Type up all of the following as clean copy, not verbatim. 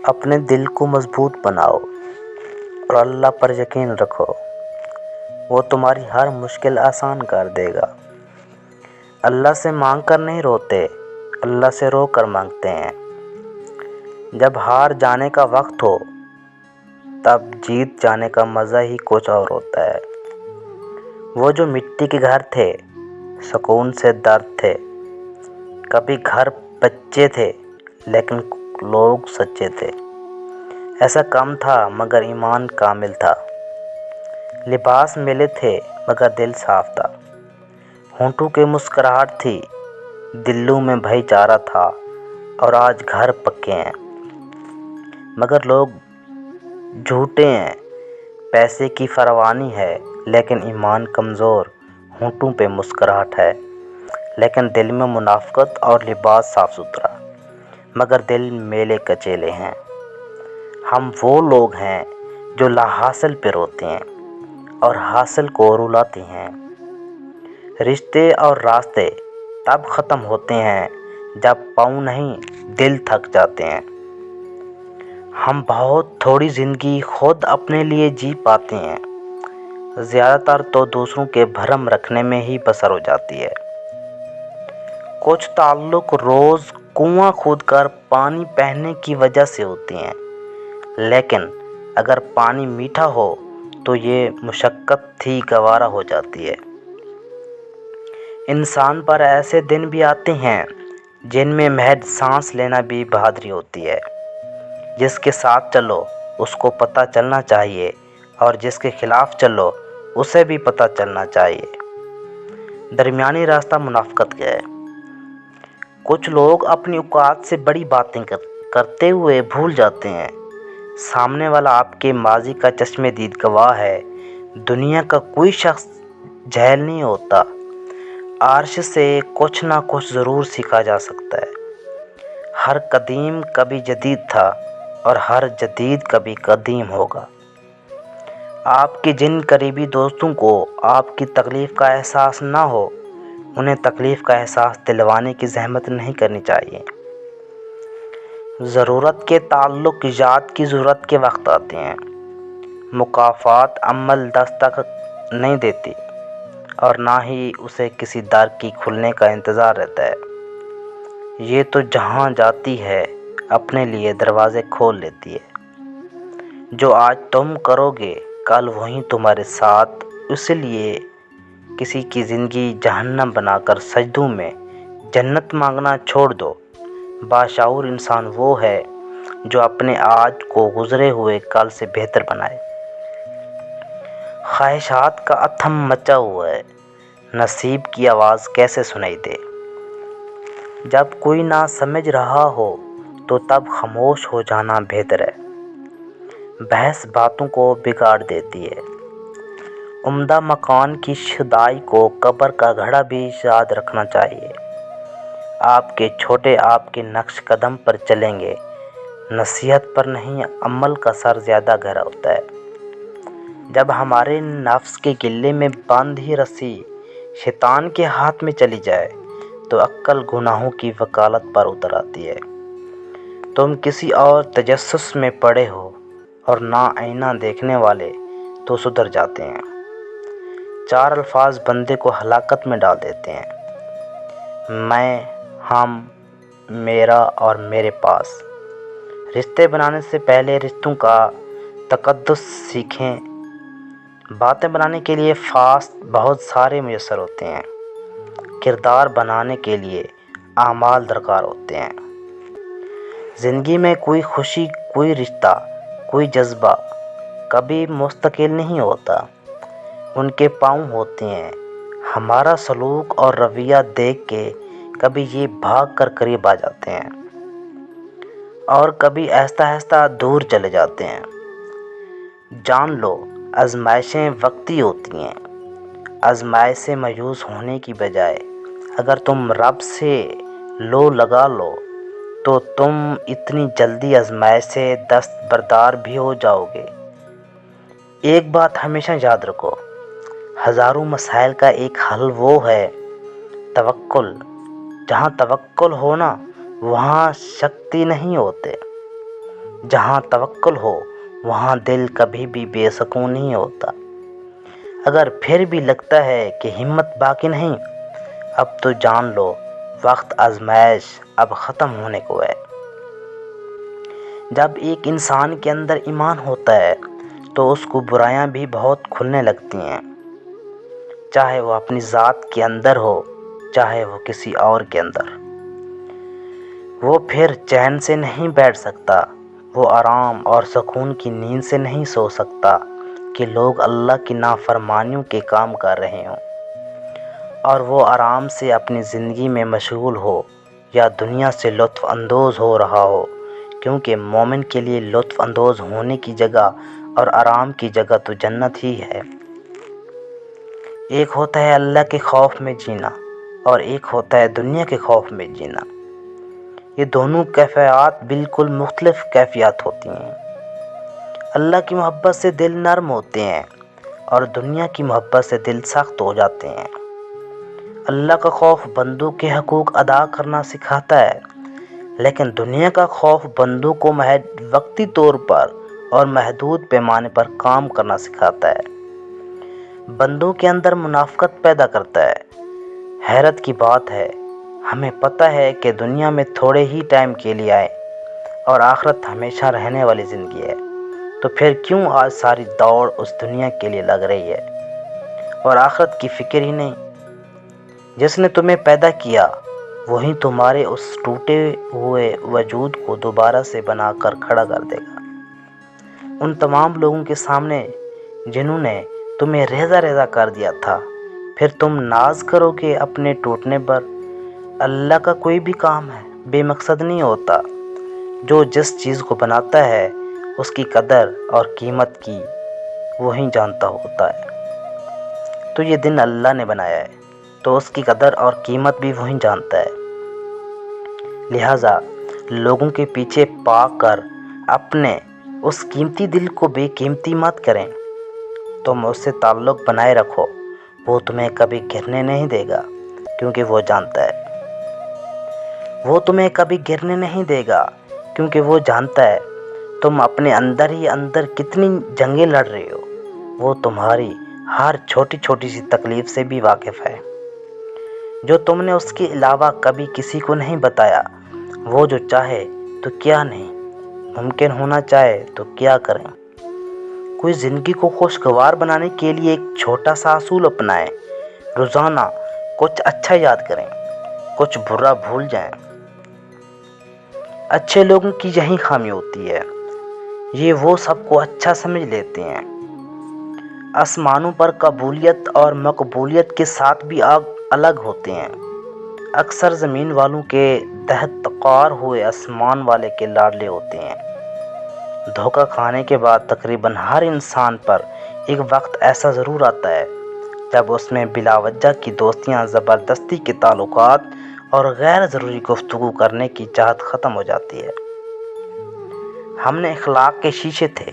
اپنے دل کو مضبوط بناؤ اور اللہ پر یقین رکھو، وہ تمہاری ہر مشکل آسان کر دے گا۔ اللہ سے مانگ کر نہیں روتے، اللہ سے رو کر مانگتے ہیں۔ جب ہار جانے کا وقت ہو تب جیت جانے کا مزہ ہی کچھ اور ہوتا ہے۔ وہ جو مٹی کے گھر تھے، سکون سے درد تھے، کبھی گھر بچے تھے لیکن لوگ سچے تھے۔ ایسا کم تھا مگر ایمان کامل تھا۔ لباس ملے تھے مگر دل صاف تھا۔ ہونٹوں کی مسکراہٹ تھی، دلوں میں بھائی چارہ تھا۔ اور آج گھر پکے ہیں مگر لوگ جھوٹے ہیں۔ پیسے کی فراوانی ہے لیکن ایمان کمزور۔ ہونٹوں پہ مسکراہٹ ہے لیکن دل میں منافقت، اور لباس صاف ستھرا مگر دل میلے کچیلے ہیں۔ ہم وہ لوگ ہیں جو لا حاصل پہ روتے ہیں اور حاصل کو رلاتے ہیں۔ رشتے اور راستے تب ختم ہوتے ہیں جب پاؤں نہیں دل تھک جاتے ہیں۔ ہم بہت تھوڑی زندگی خود اپنے لیے جی پاتے ہیں، زیادہ تر تو دوسروں کے بھرم رکھنے میں ہی بسر ہو جاتی ہے۔ کچھ تعلق روز کنواں کھود کر پانی پہننے کی وجہ سے ہوتے ہیں، لیکن اگر پانی میٹھا ہو تو یہ مشقت ہی گوارا ہو جاتی ہے۔ انسان پر ایسے دن بھی آتے ہیں جن میں محض سانس لینا بھی بہادری ہوتی ہے۔ جس کے ساتھ چلو اس کو پتہ چلنا چاہیے اور جس کے خلاف چلو اسے بھی پتہ چلنا چاہیے۔ درمیانی راستہ منافقت کا ہے۔ کچھ لوگ اپنی اوقات سے بڑی باتیں کرتے ہوئے بھول جاتے ہیں۔ سامنے والا آپ کے ماضی کا چشم دید گواہ ہے۔ دنیا کا کوئی شخص جاہل نہیں ہوتا۔ عرش سے کچھ نہ کچھ ضرور سیکھا جا سکتا ہے۔ ہر قدیم کبھی جدید تھا اور ہر جدید کبھی قدیم ہوگا۔ آپ کے جن قریبی دوستوں کو آپ کی تکلیف کا احساس نہ ہو، انہیں تکلیف کا احساس دلوانے کی زحمت نہیں کرنی چاہیے۔ ضرورت کے تعلق ایجاد کی ضرورت کے وقت آتے ہیں۔ مکافات عمل دستک نہیں دیتی اور نہ ہی اسے کسی در کی کھلنے کا انتظار رہتا ہے۔ یہ تو جہاں جاتی ہے اپنے لیے دروازے کھول لیتی ہے۔ جو آج تم کرو گے کل وہیں تمہارے ساتھ، اس لیے کسی کی زندگی جہنم بنا کر سجدوں میں جنت مانگنا چھوڑ دو۔ باشعور انسان وہ ہے جو اپنے آج کو گزرے ہوئے کل سے بہتر بنائے۔ خواہشات کا اتھم مچا ہوا ہے، نصیب کی آواز کیسے سنائی دے؟ جب کوئی نہ سمجھ رہا ہو تو تب خاموش ہو جانا بہتر ہے۔ بحث باتوں کو بگاڑ دیتی ہے۔ عمدہ مکان کی شدائی کو قبر کا گھڑا بھی یاد رکھنا چاہیے۔ آپ کے چھوٹے آپ کے نقش قدم پر چلیں گے۔ نصیحت پر نہیں، عمل کا سر زیادہ گہرا ہوتا ہے۔ جب ہمارے نفس کے گلے میں بند ہی رسی شیطان کے ہاتھ میں چلی جائے تو عقل گناہوں کی وکالت پر اتر آتی ہے۔ تم کسی اور تجسس میں پڑے ہو اور نہ آئینہ دیکھنے والے تو سدھر جاتے ہیں۔ چار الفاظ بندے کو ہلاکت میں ڈال دیتے ہیں: میں، ہم، میرا اور میرے پاس۔ رشتے بنانے سے پہلے رشتوں کا تقدس سیکھیں۔ باتیں بنانے کے لیے فاسٹ بہت سارے میسر ہوتے ہیں، کردار بنانے کے لیے اعمال درکار ہوتے ہیں۔ زندگی میں کوئی خوشی، کوئی رشتہ، کوئی جذبہ کبھی مستقل نہیں ہوتا، ان کے پاؤں ہوتے ہیں۔ ہمارا سلوک اور رویہ دیکھ کے کبھی یہ بھاگ کر قریب آ جاتے ہیں اور کبھی آہستہ آہستہ دور چلے جاتے ہیں۔ جان لو آزمائشیں وقتی ہوتی ہیں۔ آزمائش سے مایوس ہونے کی بجائے اگر تم رب سے لو لگا لو تو تم اتنی جلدی آزمائش سے دستبردار بھی ہو جاؤ گے۔ ایک بات ہمیشہ یاد رکھو، ہزاروں مسائل کا ایک حل وہ ہے توکل۔ جہاں توکل ہو نا وہاں شکتی نہیں ہوتے۔ جہاں توکل ہو وہاں دل کبھی بھی بے سکون نہیں ہوتا۔ اگر پھر بھی لگتا ہے کہ ہمت باقی نہیں، اب تو جان لو وقت آزمائش اب ختم ہونے کو ہے۔ جب ایک انسان کے اندر ایمان ہوتا ہے تو اس کو برائیاں بھی بہت کھلنے لگتی ہیں، چاہے وہ اپنی ذات کے اندر ہو چاہے وہ کسی اور کے اندر۔ وہ پھر چین سے نہیں بیٹھ سکتا، وہ آرام اور سکون کی نیند سے نہیں سو سکتا کہ لوگ اللہ کی نافرمانیوں کے کام کر رہے ہوں اور وہ آرام سے اپنی زندگی میں مشغول ہو یا دنیا سے لطف اندوز ہو رہا ہو، کیونکہ مومن کے لیے لطف اندوز ہونے کی جگہ اور آرام کی جگہ تو جنت ہی ہے۔ ایک ہوتا ہے اللہ کے خوف میں جینا اور ایک ہوتا ہے دنیا کے خوف میں جینا۔ یہ دونوں کیفیات بالکل مختلف کیفیات ہوتی ہیں۔ اللہ کی محبت سے دل نرم ہوتے ہیں اور دنیا کی محبت سے دل سخت ہو جاتے ہیں۔ اللہ کا خوف بندوں کے حقوق ادا کرنا سکھاتا ہے، لیکن دنیا کا خوف بندوں کو محض وقتی طور پر اور محدود پیمانے پر کام کرنا سکھاتا ہے، بندوں کے اندر منافقت پیدا کرتا ہے۔ حیرت کی بات ہے، ہمیں پتہ ہے کہ دنیا میں تھوڑے ہی ٹائم کے لیے آئے اور آخرت ہمیشہ رہنے والی زندگی ہے، تو پھر کیوں آج ساری دوڑ اس دنیا کے لیے لگ رہی ہے اور آخرت کی فکر ہی نہیں؟ جس نے تمہیں پیدا کیا وہی تمہارے اس ٹوٹے ہوئے وجود کو دوبارہ سے بنا کر کھڑا کر دے گا۔ ان تمام لوگوں کے سامنے جنہوں نے تمہیں ریزہ ریزہ کر دیا تھا، پھر تم ناز کرو کہ اپنے ٹوٹنے پر؟ اللہ کا کوئی بھی کام ہے بے مقصد نہیں ہوتا۔ جو جس چیز کو بناتا ہے اس کی قدر اور قیمت کی وہی جانتا ہوتا ہے۔ تو یہ دن اللہ نے بنایا ہے تو اس کی قدر اور قیمت بھی وہی جانتا ہے۔ لہٰذا لوگوں کے پیچھے پا کر اپنے اس قیمتی دل کو بے قیمتی مت کریں۔ تم اس سے تعلق بنائے رکھو، وہ تمہیں کبھی گرنے نہیں دے گا کیونکہ وہ جانتا ہے۔ وہ تمہیں کبھی گرنے نہیں دے گا کیونکہ وہ جانتا ہے تم اپنے اندر ہی اندر کتنی جنگیں لڑ رہے ہو۔ وہ تمہاری ہر چھوٹی چھوٹی سی تکلیف سے بھی واقف ہے، جو تم نے اس کے علاوہ کبھی کسی کو نہیں بتایا۔ وہ جو چاہے تو کیا نہیں ممکن ہونا چاہے تو کیا کریں۔ کوئی زندگی کو خوشگوار بنانے کے لیے ایک چھوٹا سا اصول اپنائیں، روزانہ کچھ اچھا یاد کریں، کچھ برا بھول جائیں۔ اچھے لوگوں کی یہی خامی ہوتی ہے، یہ وہ سب کو اچھا سمجھ لیتے ہیں۔ آسمانوں پر قبولیت اور مقبولیت کے ساتھ بھی الگ ہوتے ہیں۔ اکثر زمین والوں کے دہتکار ہوئے آسمان والے کے لاڈلے ہوتے ہیں۔ دھوکہ کھانے کے بعد تقریباً ہر انسان پر ایک وقت ایسا ضرور آتا ہے جب اس میں بلا وجہ کی دوستیاں، زبردستی کے تعلقات اور غیر ضروری گفتگو کرنے کی چاہت ختم ہو جاتی ہے۔ ہم نے اخلاق کے شیشے تھے،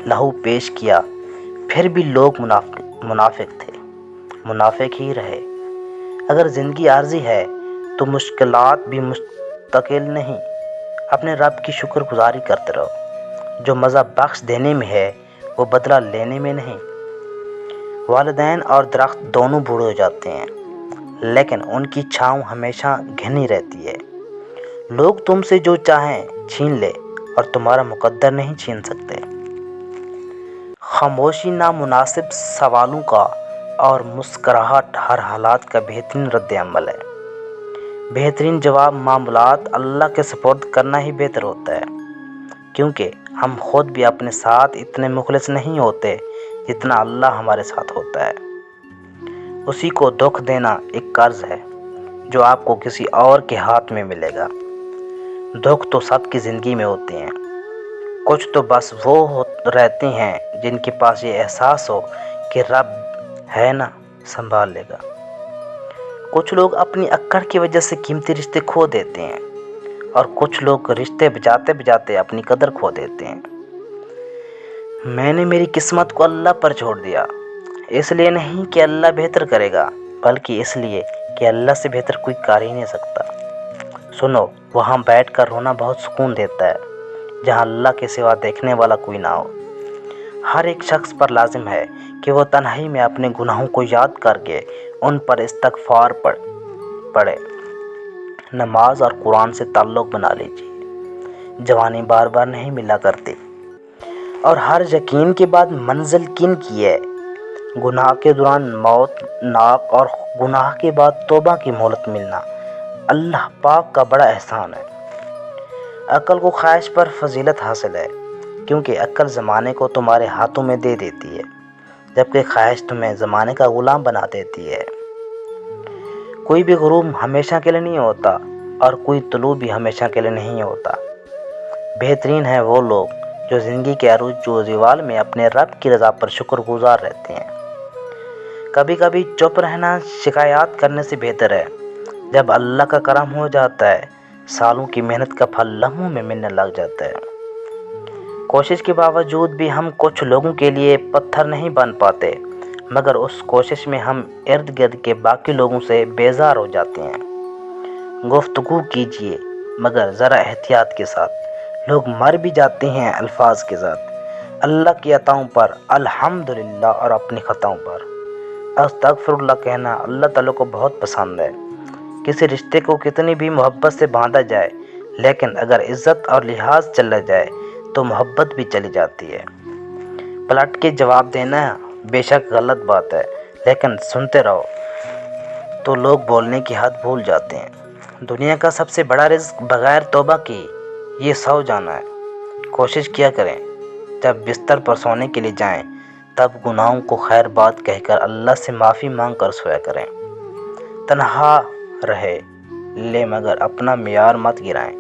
لہو پیش کیا، پھر بھی لوگ منافق تھے، منافق ہی رہے۔ اگر زندگی عارضی ہے تو مشکلات بھی مستقل نہیں۔ اپنے رب کی شکر گزاری کرتے رہو، جو مزہ بخش دینے میں ہے وہ بدلہ لینے میں نہیں۔ والدین اور درخت دونوں بوڑھے ہو جاتے ہیں لیکن ان کی چھاؤں ہمیشہ گھنی رہتی ہے۔ لوگ تم سے جو چاہیں چھین لے اور تمہارا مقدر نہیں چھین سکتے۔ خاموشی نامناسب سوالوں کا اور مسکراہٹ ہر حالات کا بہترین رد عمل ہے۔ بہترین جواب معاملات اللہ کے سپرد کرنا ہی بہتر ہوتا ہے، کیونکہ ہم خود بھی اپنے ساتھ اتنے مخلص نہیں ہوتے جتنا اللہ ہمارے ساتھ ہوتا ہے۔ اسی کو دکھ دینا ایک قرض ہے جو آپ کو کسی اور کے ہاتھ میں ملے گا۔ دکھ تو سب کی زندگی میں ہوتے ہیں، کچھ تو بس وہ رہتے ہیں جن کے پاس یہ احساس ہو کہ رب ہے نا سنبھال لے گا۔ کچھ لوگ اپنی اکڑ کی وجہ سے قیمتی رشتے کھو دیتے ہیں اور کچھ لوگ رشتے بجاتے بجاتے اپنی قدر کھو دیتے ہیں۔ میں نے میری قسمت کو اللہ پر چھوڑ دیا، اس لیے نہیں کہ اللہ بہتر کرے گا بلکہ اس لیے کہ اللہ سے بہتر کوئی کر ہی نہیں سکتا۔ سنو، وہاں بیٹھ کر رونا بہت سکون دیتا ہے، جہاں اللہ کے سوا دیکھنے والا کوئی نہ ہو۔ ہر ایک شخص پر لازم ہے کہ وہ تنہائی میں اپنے گناہوں کو یاد کر کے ان پر استغفار پڑھے۔ نماز اور قرآن سے تعلق بنا لیجیے۔ جوانی بار بار نہیں ملا کرتی، اور ہر یقین کے بعد منزل کن کی ہے۔ گناہ کے دوران موت ناک اور گناہ کے بعد توبہ کی مہلت ملنا اللہ پاک کا بڑا احسان ہے۔ عقل کو خواہش پر فضیلت حاصل ہے، کیونکہ عقل زمانے کو تمہارے ہاتھوں میں دے دیتی ہے، جبکہ خواہش تمہیں زمانے کا غلام بنا دیتی ہے۔ کوئی بھی غروب ہمیشہ کے لیے نہیں ہوتا، اور کوئی طلوع بھی ہمیشہ کے لیے نہیں ہوتا۔ بہترین ہیں وہ لوگ جو زندگی کے عروج و زوال میں اپنے رب کی رضا پر شکر گزار رہتے ہیں۔ کبھی کبھی چپ رہنا شکایات کرنے سے بہتر ہے۔ جب اللہ کا کرم ہو جاتا ہے، سالوں کی محنت کا پھل لمحوں میں ملنے لگ جاتا ہے۔ کوشش کے باوجود بھی ہم کچھ لوگوں کے لیے پتھر نہیں بن پاتے، مگر اس کوشش میں ہم ارد گرد کے باقی لوگوں سے بیزار ہو جاتے ہیں۔ گفتگو کیجیے، مگر ذرا احتیاط کے ساتھ۔ لوگ مر بھی جاتے ہیں الفاظ کے ساتھ، اللہ کی عطاؤں پر الحمدللہ اور اپنی خطاؤں پر استغفر اللہ کہنا اللہ تعالیٰ کو بہت پسند ہے۔ کسی رشتے کو کتنی بھی محبت سے باندھا جائے، لیکن اگر عزت اور لحاظ چلا جائے تو محبت بھی چلی جاتی ہے۔ پلٹ کے جواب دینا بے شک غلط بات ہے، لیکن سنتے رہو تو لوگ بولنے کی حد بھول جاتے ہیں۔ دنیا کا سب سے بڑا رزق بغیر توبہ کی یہ سو جانا ہے۔ کوشش کیا کریں جب بستر پر سونے کے لیے جائیں تب گناہوں کو خیر بات کہہ کر اللہ سے معافی مانگ کر سویا کریں۔ تنہا رہے لے مگر اپنا معیار مت گرائیں۔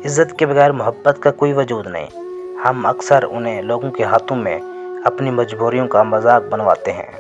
عزت کے بغیر محبت کا کوئی وجود نہیں۔ ہم اکثر انہیں لوگوں کے ہاتھوں میں اپنی مجبوریوں کا مذاق بنواتے ہیں۔